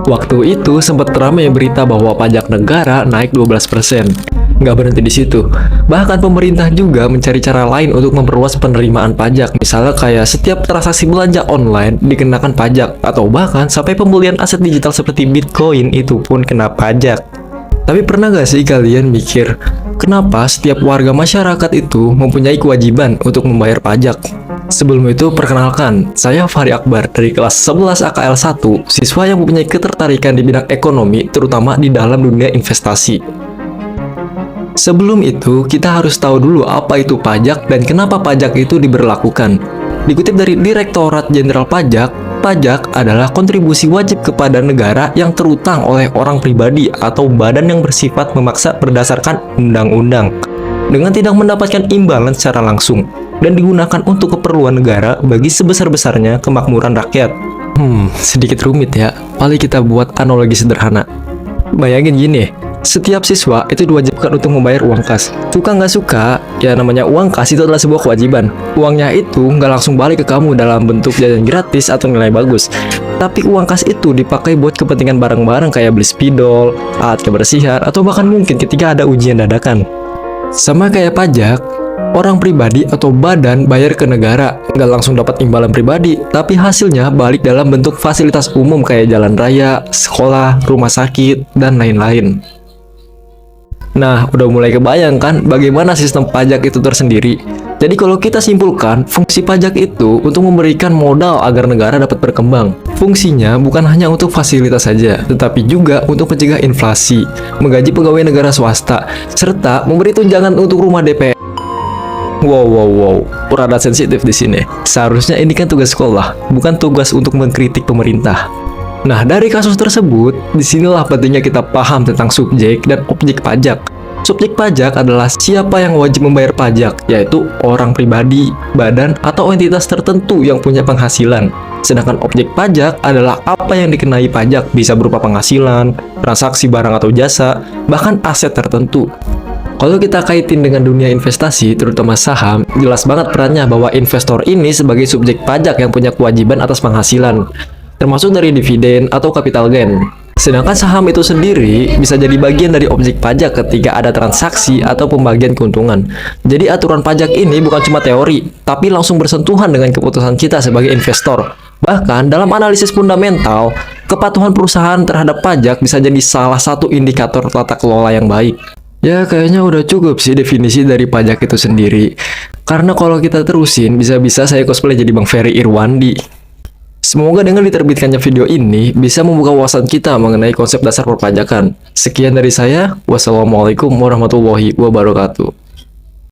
Waktu itu sempat ramai berita bahwa pajak negara naik 12%. Nggak berhenti di situ. Bahkan pemerintah juga mencari cara lain untuk memperluas penerimaan pajak. Misalnya kayak setiap transaksi belanja online dikenakan pajak. Atau bahkan sampai pembelian aset digital seperti Bitcoin itu pun kena pajak. Tapi pernah nggak sih kalian mikir, kenapa setiap warga masyarakat itu mempunyai kewajiban untuk membayar pajak? Sebelum itu, perkenalkan, saya Fahri Akbar dari kelas 11 AKL 1, siswa yang mempunyai ketertarikan di bidang ekonomi, terutama di dalam dunia investasi. Sebelum itu, kita harus tahu dulu apa itu pajak dan kenapa pajak itu diberlakukan. Dikutip dari Direktorat Jenderal Pajak, pajak adalah kontribusi wajib kepada negara yang terutang oleh orang pribadi atau badan yang bersifat memaksa berdasarkan undang-undang, dengan tidak mendapatkan imbalan secara langsung, dan digunakan untuk keperluan negara bagi sebesar-besarnya kemakmuran rakyat. Sedikit rumit ya, paling kita buat analogi sederhana. Bayangin gini, setiap siswa itu diwajibkan untuk membayar uang kas. Suka nggak suka, ya namanya uang kas itu adalah sebuah kewajiban. Uangnya itu nggak langsung balik ke kamu dalam bentuk jajan gratis atau nilai bagus. Tapi uang kas itu dipakai buat kepentingan barang-barang kayak beli spidol, alat kebersihan, atau bahkan mungkin ketika ada ujian dadakan. Sama kayak pajak, orang pribadi atau badan bayar ke negara, nggak langsung dapat imbalan pribadi, tapi hasilnya balik dalam bentuk fasilitas umum kayak jalan raya, sekolah, rumah sakit, dan lain-lain. Nah, udah mulai kebayang kan bagaimana sistem pajak itu tersendiri? Jadi kalau kita simpulkan, fungsi pajak itu untuk memberikan modal agar negara dapat berkembang. Fungsinya bukan hanya untuk fasilitas saja, tetapi juga untuk mencegah inflasi, menggaji pegawai negara swasta, serta memberi tunjangan untuk rumah DP. Wow, rada sensitif di sini. Seharusnya ini kan tugas sekolah, bukan tugas untuk mengkritik pemerintah. Nah, dari kasus tersebut, disinilah pentingnya kita paham tentang subjek dan objek pajak. Subjek pajak adalah siapa yang wajib membayar pajak, yaitu orang pribadi, badan, atau entitas tertentu yang punya penghasilan. Sedangkan objek pajak adalah apa yang dikenai pajak, bisa berupa penghasilan, transaksi barang atau jasa, bahkan aset tertentu. Kalau kita kaitin dengan dunia investasi, terutama saham, jelas banget perannya bahwa investor ini sebagai subjek pajak yang punya kewajiban atas penghasilan, termasuk dari dividen atau capital gain. Sedangkan saham itu sendiri bisa jadi bagian dari objek pajak ketika ada transaksi atau pembagian keuntungan. Jadi aturan pajak ini bukan cuma teori, tapi langsung bersentuhan dengan keputusan kita sebagai investor. Bahkan dalam analisis fundamental, kepatuhan perusahaan terhadap pajak bisa jadi salah satu indikator tata kelola yang baik. Ya, kayaknya udah cukup sih definisi dari pajak itu sendiri. Karena kalau kita terusin, bisa-bisa saya cosplay jadi Bang Ferry Irwandi. Semoga dengan diterbitkannya video ini bisa membuka wawasan kita mengenai konsep dasar perpajakan. Sekian dari saya, wassalamualaikum warahmatullahi wabarakatuh.